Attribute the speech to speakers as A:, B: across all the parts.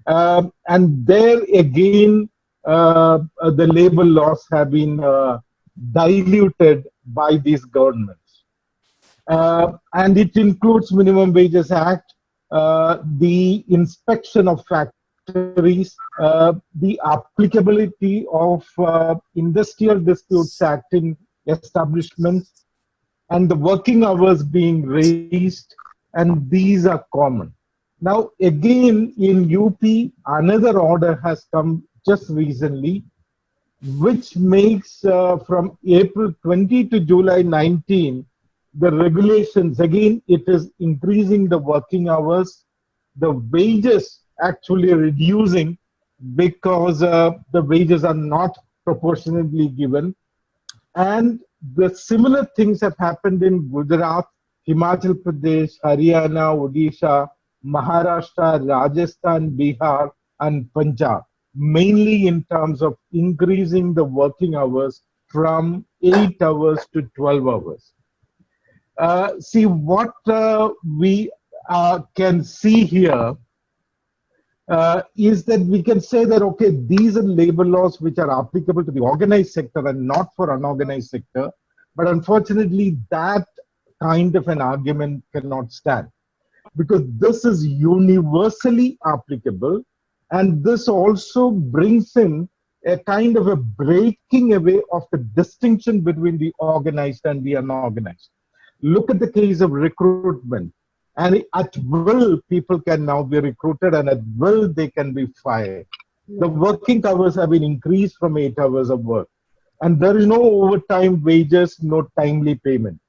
A: And there again, the labor laws have been diluted by these governments. And it includes Minimum Wages Act, the inspection of factories, the applicability of Industrial Disputes Act in establishments, and the working hours being raised, and these are common. Now, again, in UP, another order has come just recently, which makes from April 20 to July 19, the regulations, again, it is increasing the working hours, the wages actually reducing because the wages are not proportionately given. And the similar things have happened in Gujarat, Himachal Pradesh, Haryana, Odisha, Maharashtra, Rajasthan, Bihar, and Punjab, mainly in terms of increasing the working hours from 8 hours to 12 hours. See, what we can see here is that we can say that, okay, these are labor laws which are applicable to the organized sector and not for unorganized sector. But unfortunately, that kind of an argument cannot stand, because this is universally applicable, and this also brings in a kind of a breaking away of the distinction between the organized and the unorganized. Look at the case of recruitment. And at will, people can now be recruited, and at will, they can be fired. The working hours have been increased from 8 hours of work. And there is no overtime wages, no timely payment.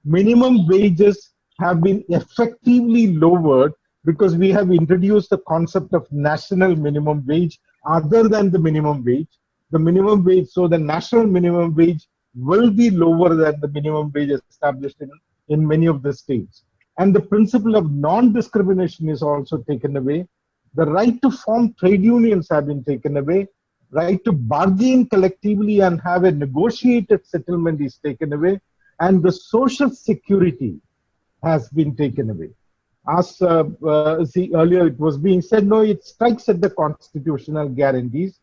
A: Minimum wages have been effectively lowered because we have introduced the concept of national minimum wage other than the minimum wage. The minimum wage, so the national minimum wage will be lower than the minimum wage established in many of the states. And the principle of non-discrimination is also taken away. The right to form trade unions have been taken away. Right to bargain collectively and have a negotiated settlement is taken away. And the social security has been taken away. As see, earlier it was being said, no, it strikes at the constitutional guarantees.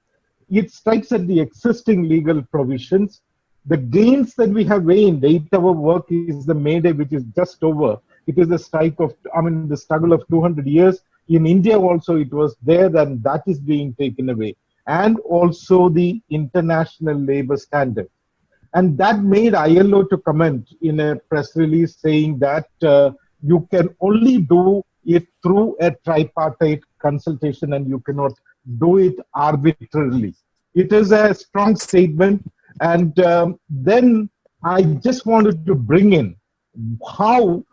A: It strikes at the existing legal provisions. The gains that we have gained, 8-hour work is the May Day, which is just over. It is the strike of, the struggle of 200 years. In India also it was there, and that is being taken away. And also the international labor standard. And that made ILO to comment in a press release saying that you can only do it through a tripartite consultation and you cannot do it arbitrarily. It is a strong statement. And then I just wanted to bring in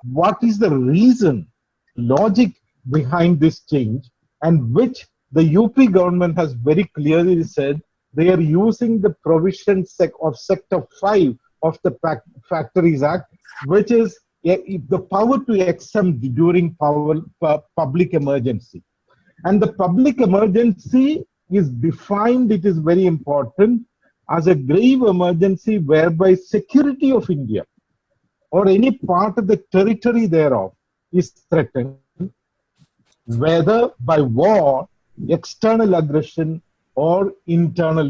A: what is the reason, logic behind this change, and which the UP government has very clearly said they are using the provision of Sector 5 of the Factories Act, which is the power to exempt during public emergency. And the public emergency is defined, it is very important, as a grave emergency whereby security of India or any part of the territory thereof is threatened, whether by war, external aggression, or internal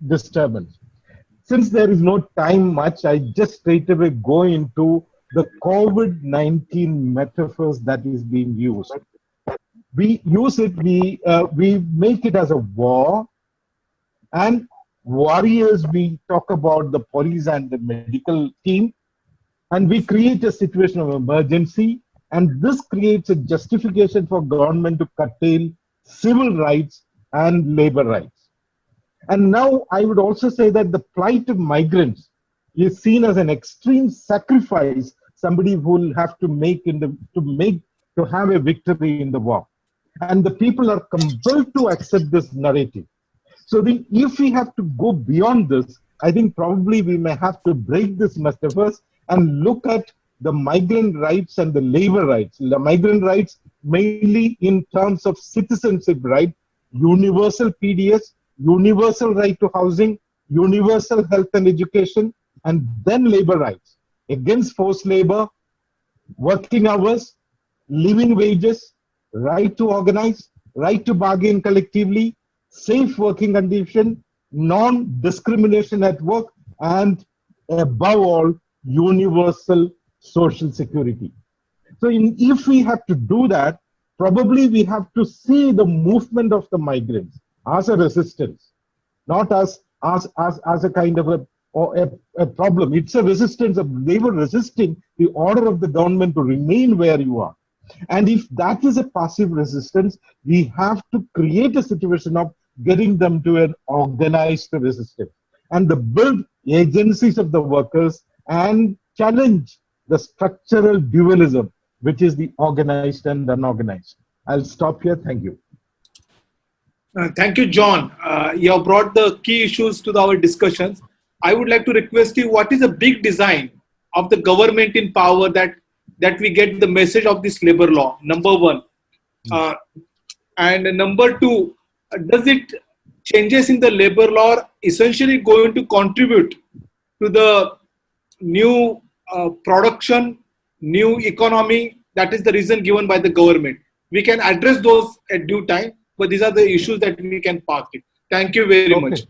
A: disturbance. Since there is no time much, I just straight away go into the COVID-19 metaphors that is being used. We use it, we make it as a war, and warriors, we talk about the police and the medical team, and we create a situation of emergency, and this creates a justification for government to curtail civil rights and labor rights. And now I would also say that the plight of migrants is seen as an extreme sacrifice somebody will have to make to have a victory in the war. And the people are compelled to accept this narrative. So if we have to go beyond this, I think probably we may have to break this metaphors and look at the migrant rights and the labor rights. The migrant rights mainly in terms of citizenship right, universal PDS, universal right to housing, universal health and education, and then labor rights against forced labor, working hours, living wages, right to organize, right to bargain collectively, safe working condition, non-discrimination at work, and above all, universal social security. So if we have to do that, probably we have to see the movement of the migrants as a resistance, not as a kind of a problem. It's a resistance. They were resisting the order of the government to remain where you are. And if that is a passive resistance, we have to create a situation of getting them to an organized resistance and the build agencies of the workers and challenge the structural dualism, which is the organized and unorganized. I'll stop here. Thank you.
B: Thank you, John. You have brought the key issues to our discussions. I would like to request you, what is the big design of the government in power that we get the message of this labor law, number one. And number two, does it changes in the labor law essentially going to contribute to the new production, new economy? That is the reason given by the government. We can address those at due time, but these are the issues that we can park it. Thank you very much.